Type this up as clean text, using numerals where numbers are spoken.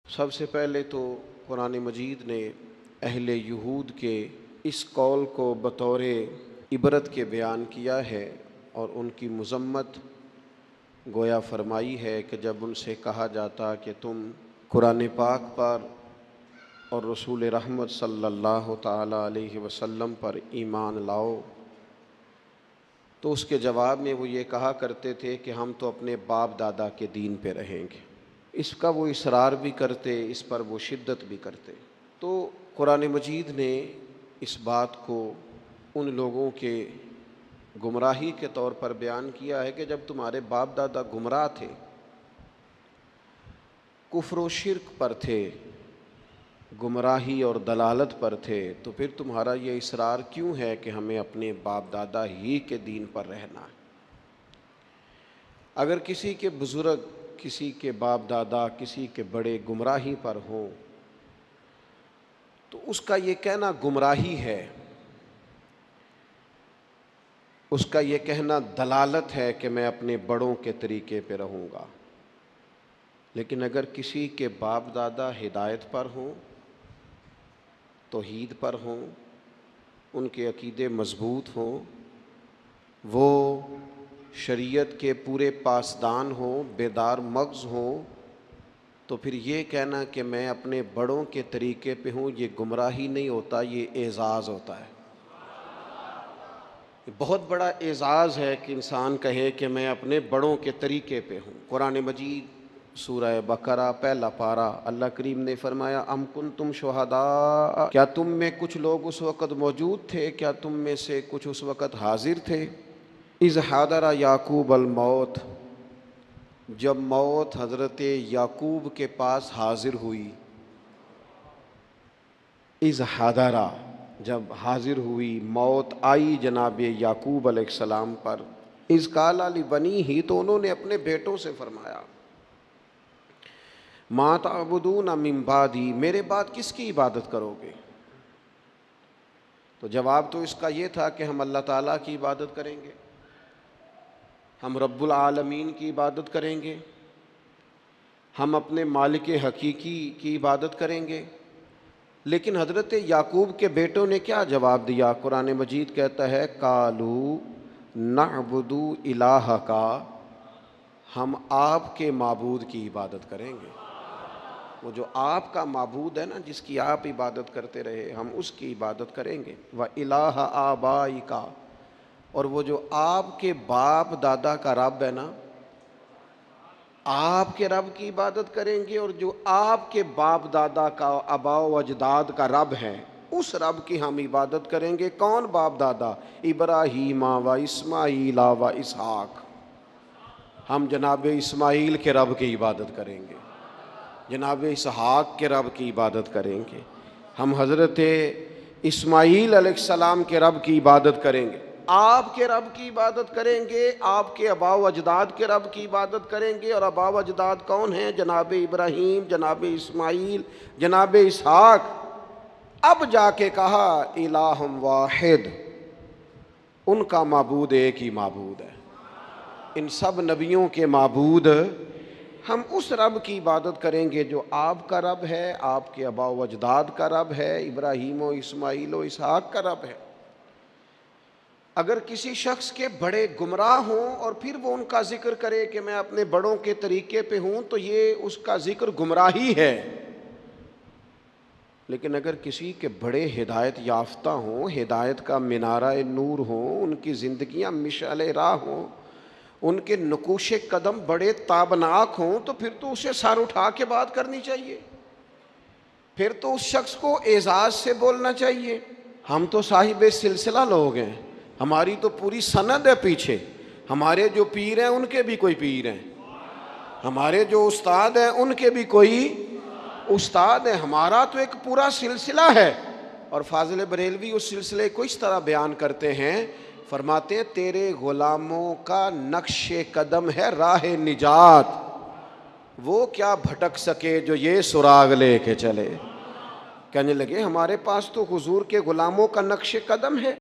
سب سے پہلے تو قرآن مجید نے اہل یہود کے اس قول کو بطور عبرت کے بیان کیا ہے اور ان کی مذمت گویا فرمائی ہے کہ جب ان سے کہا جاتا کہ تم قرآن پاک پر اور رسول رحمت صلی اللہ تعالیٰ علیہ وسلم پر ایمان لاؤ، تو اس کے جواب میں وہ یہ کہا کرتے تھے کہ ہم تو اپنے باپ دادا کے دین پہ رہیں گے۔ اس کا وہ اصرار بھی کرتے، اس پر وہ شدت بھی کرتے۔ تو قرآن مجید نے اس بات کو ان لوگوں کے گمراہی کے طور پر بیان کیا ہے کہ جب تمہارے باپ دادا گمراہ تھے، کفر و شرک پر تھے، گمراہی اور دلالت پر تھے، تو پھر تمہارا یہ اصرار کیوں ہے کہ ہمیں اپنے باپ دادا ہی کے دین پر رہنا ہے؟ اگر کسی کے بزرگ، کسی کے باپ دادا، کسی کے بڑے گمراہی پر ہوں تو اس کا یہ کہنا گمراہی ہے، اس کا یہ کہنا دلالت ہے کہ میں اپنے بڑوں کے طریقے پہ رہوں گا۔ لیکن اگر کسی کے باپ دادا ہدایت پر ہوں، توحید پر ہوں، ان کے عقیدے مضبوط ہوں، وہ شریعت کے پورے پاسدان ہوں، بیدار مغز ہوں، تو پھر یہ کہنا کہ میں اپنے بڑوں کے طریقے پہ ہوں، یہ گمراہی نہیں ہوتا، یہ اعزاز ہوتا ہے۔ بہت بڑا اعزاز ہے کہ انسان کہے کہ میں اپنے بڑوں کے طریقے پہ ہوں۔ قرآن مجید سورہ بقرہ پہلا پارہ، اللہ کریم نے فرمایا ام کنتم شہداء، کیا تم میں کچھ لوگ اس وقت موجود تھے، کیا تم میں سے کچھ اس وقت حاضر تھے، اذ حضر یعقوب الموت، جب موت حضرت یعقوب کے پاس حاضر ہوئی، اذ حضر، جب حاضر ہوئی، موت آئی جناب یعقوب علیہ السلام پر، اذ قال لبنیہ، تو انہوں نے اپنے بیٹوں سے فرمایا ما تعبدون من بعدی، میرے بعد کس کی عبادت کرو گے؟ تو جواب تو اس کا یہ تھا کہ ہم اللہ تعالیٰ کی عبادت کریں گے، ہم رب العالمین کی عبادت کریں گے، ہم اپنے مالک حقیقی کی عبادت کریں گے۔ لیکن حضرت یعقوب کے بیٹوں نے کیا جواب دیا؟ قرآن مجید کہتا ہے قالوا نعبد الہک، ہم آپ کے معبود کی عبادت کریں گے۔ وہ جو آپ کا معبود ہے نا، جس کی آپ عبادت کرتے رہے، ہم اس کی عبادت کریں گے۔ وَإِلَٰهَ آبَائِكَ، اور وہ جو آپ کے باپ دادا کا رب ہے نا، آپ کے رب کی عبادت کریں گے، اور جو آپ کے باپ دادا کا، آباء و اجداد کا رب ہے، اس رب کی ہم عبادت کریں گے۔ کون باپ دادا؟ ابراہیم و اسماعیل و اسحاق، ہم جناب اسماعیل کے رب کی عبادت کریں گے، جناب اسحاق کے رب کی عبادت کریں گے، ہم حضرت اسماعیل علیہ السلام کے رب کی عبادت کریں گے، آپ کے رب کی عبادت کریں گے، آپ کے آباء و اجداد کے رب کی عبادت کریں گے۔ اور آباء و اجداد کون ہیں؟ جناب ابراہیم، جناب اسماعیل، جناب اسحاق۔ اب جا کے کہا الہ واحد، ان کا معبود ایک ہی معبود ہے، ان سب نبیوں کے معبود، ہم اس رب کی عبادت کریں گے جو آپ کا رب ہے، آپ کے آباء و اجداد کا رب ہے، ابراہیم و اسماعیل و اسحاق کا رب ہے۔ اگر کسی شخص کے بڑے گمراہ ہوں اور پھر وہ ان کا ذکر کرے کہ میں اپنے بڑوں کے طریقے پہ ہوں، تو یہ اس کا ذکر گمراہی ہے۔ لیکن اگر کسی کے بڑے ہدایت یافتہ ہوں، ہدایت کا منارہ نور ہوں، ان کی زندگیاں مشعل راہ ہوں، ان کے نقوش قدم بڑے تابناک ہوں، تو پھر تو اسے سر اٹھا کے بات کرنی چاہیے، پھر تو اس شخص کو اعزاز سے بولنا چاہیے۔ ہم تو صاحب سلسلہ لوگ ہیں، ہماری تو پوری سند ہے پیچھے، ہمارے جو پیر ہیں ان کے بھی کوئی پیر ہیں، ہمارے جو استاد ہیں ان کے بھی کوئی استاد ہیں، ہمارا تو ایک پورا سلسلہ ہے۔ اور فاضل بریلوی اس سلسلے کو اس طرح بیان کرتے ہیں، فرماتے ہیں تیرے غلاموں کا نقش قدم ہے راہ نجات، وہ کیا بھٹک سکے جو یہ سراغ لے کے چلے۔ کہنے لگے ہمارے پاس تو حضور کے غلاموں کا نقش قدم ہے۔